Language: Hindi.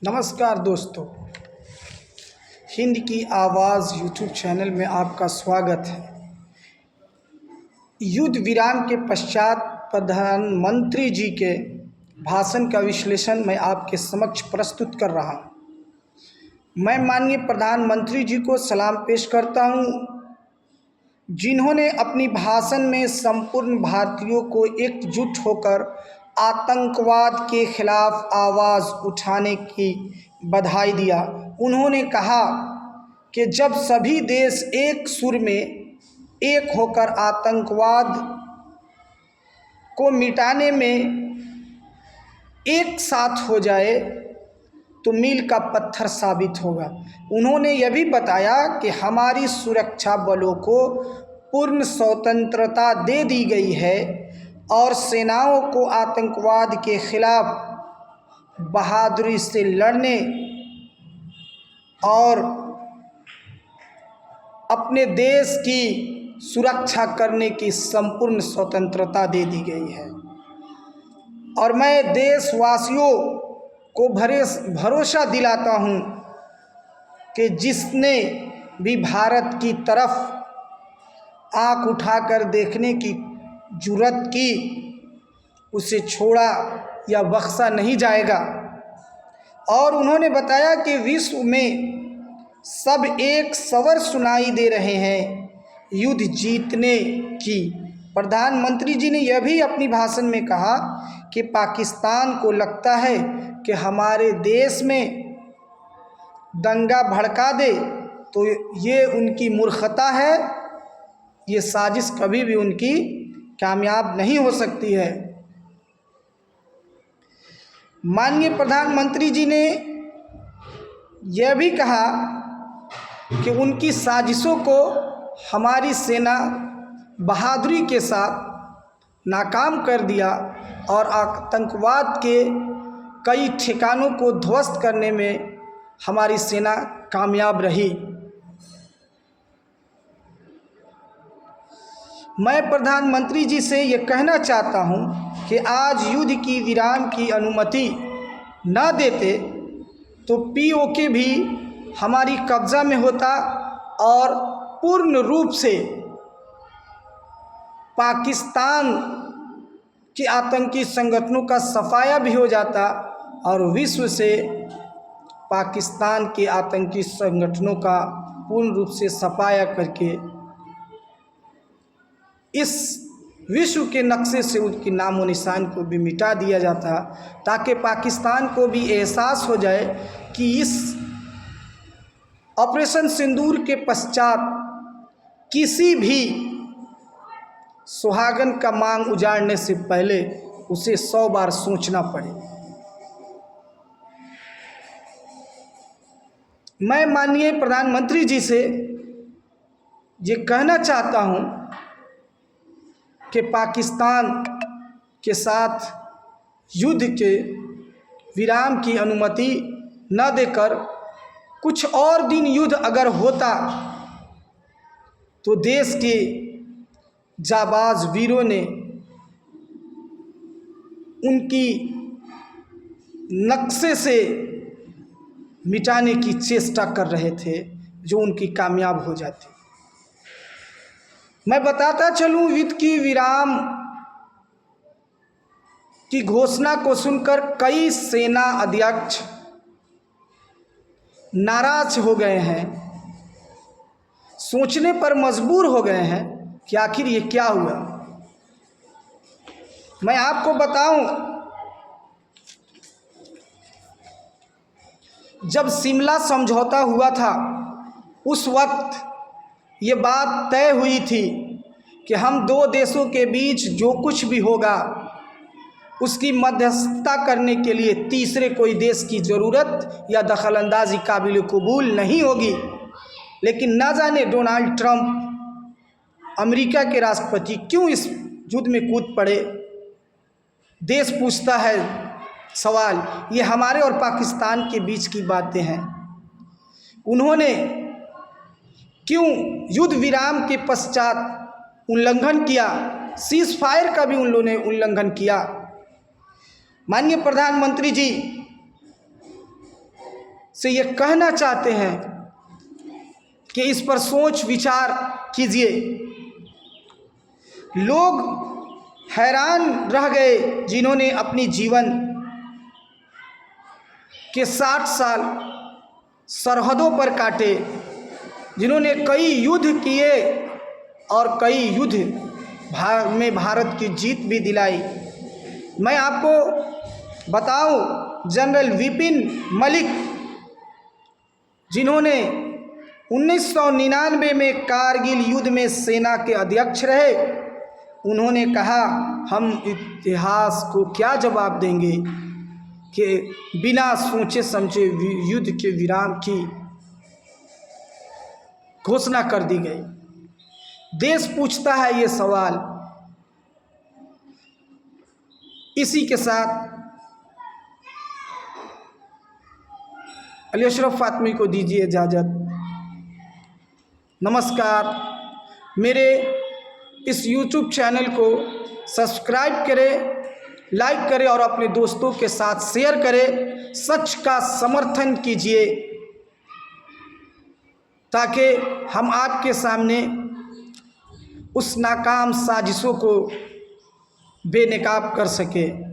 नमस्कार दोस्तों, हिंद की आवाज़ यूट्यूब चैनल में आपका स्वागत है। युद्ध विराम के पश्चात प्रधानमंत्री जी के भाषण का विश्लेषण मैं आपके समक्ष प्रस्तुत कर रहा हूं। मैं माननीय प्रधानमंत्री जी को सलाम पेश करता हूं, जिन्होंने अपनी भाषण में संपूर्ण भारतीयों को एकजुट होकर आतंकवाद के खिलाफ आवाज़ उठाने की बधाई दिया। उन्होंने कहा कि जब सभी देश एक सुर में एक होकर आतंकवाद को मिटाने में एक साथ हो जाए तो मील का पत्थर साबित होगा। उन्होंने यह भी बताया कि हमारी सुरक्षा बलों को पूर्ण स्वतंत्रता दे दी गई है और सेनाओं को आतंकवाद के खिलाफ बहादुरी से लड़ने और अपने देश की सुरक्षा करने की संपूर्ण स्वतंत्रता दे दी गई है। और मैं देशवासियों को भरोसा दिलाता हूं कि जिसने भी भारत की तरफ आँख उठाकर देखने की जुर्रत की, उसे छोड़ा या बख्शा नहीं जाएगा। और उन्होंने बताया कि विश्व में सब एक स्वर सुनाई दे रहे हैं युद्ध जीतने की। प्रधानमंत्री जी ने यह भी अपनी भाषण में कहा कि पाकिस्तान को लगता है कि हमारे देश में दंगा भड़का दे तो ये उनकी मूर्खता है, ये साजिश कभी भी उनकी कामयाब नहीं हो सकती है। माननीय प्रधानमंत्री जी ने यह भी कहा कि उनकी साजिशों को हमारी सेना बहादुरी के साथ नाकाम कर दिया और आतंकवाद के कई ठिकानों को ध्वस्त करने में हमारी सेना कामयाब रही। मैं प्रधानमंत्री जी से ये कहना चाहता हूँ कि आज युद्ध की विराम की अनुमति न देते तो पीओके भी हमारी कब्जा में होता और पूर्ण रूप से पाकिस्तान के आतंकी संगठनों का सफाया भी हो जाता और विश्व से पाकिस्तान के आतंकी संगठनों का पूर्ण रूप से सफाया करके इस विश्व के नक्शे से उनकी नामो निशान को भी मिटा दिया जाता, ताकि पाकिस्तान को भी एहसास हो जाए कि इस ऑपरेशन सिंदूर के पश्चात किसी भी सुहागन का मांग उजाड़ने से पहले उसे 100 बार सोचना पड़े। मैं माननीय प्रधानमंत्री जी से ये कहना चाहता हूँ कि पाकिस्तान के साथ युद्ध के विराम की अनुमति न देकर कुछ और दिन युद्ध अगर होता तो देश के जाबाज वीरों ने उनकी नक्शे से मिटाने की चेष्टा कर रहे थे, जो उनकी कामयाब हो जाती। मैं बताता चलूं, युद्ध की विराम की घोषणा को सुनकर कई सेना अध्यक्ष नाराज हो गए हैं, सोचने पर मजबूर हो गए हैं कि आखिर ये क्या हुआ। मैं आपको बताऊं, जब शिमला समझौता हुआ था उस वक्त ये बात तय हुई थी कि हम दो देशों के बीच जो कुछ भी होगा उसकी मध्यस्थता करने के लिए तीसरे कोई देश की ज़रूरत या दखलंदाजी काबिल कबूल नहीं होगी। लेकिन ना जाने डोनाल्ड ट्रंप अमेरिका के राष्ट्रपति क्यों इस युद्ध में कूद पड़े। देश पूछता है सवाल, ये हमारे और पाकिस्तान के बीच की बातें हैं। उन्होंने क्यों युद्ध विराम के पश्चात उल्लंघन किया, सीज फायर का भी उन लोगों ने उल्लंघन किया। माननीय प्रधानमंत्री जी, से ये कहना चाहते हैं कि इस पर सोच विचार कीजिए। लोग हैरान रह गए जिन्होंने अपनी जीवन के 60 साल सरहदों पर काटे, जिन्होंने कई युद्ध किए और कई युद्ध में भारत की जीत भी दिलाई। मैं आपको बताऊं, जनरल विपिन मलिक, जिन्होंने 1999 में कारगिल युद्ध में सेना के अध्यक्ष रहे, उन्होंने कहा, हम इतिहास को क्या जवाब देंगे कि बिना सोचे समझे युद्ध के विराम की घोषणा कर दी गई। देश पूछता है ये सवाल। इसी के साथ अली अशरफ फातमी को दीजिए इजाज़त। नमस्कार। मेरे इस YouTube चैनल को सब्सक्राइब करें, लाइक करें और अपने दोस्तों के साथ शेयर करें। सच का समर्थन कीजिए ताकि हम आपके सामने उस नाकाम साजिशों को बेनकाब कर सके।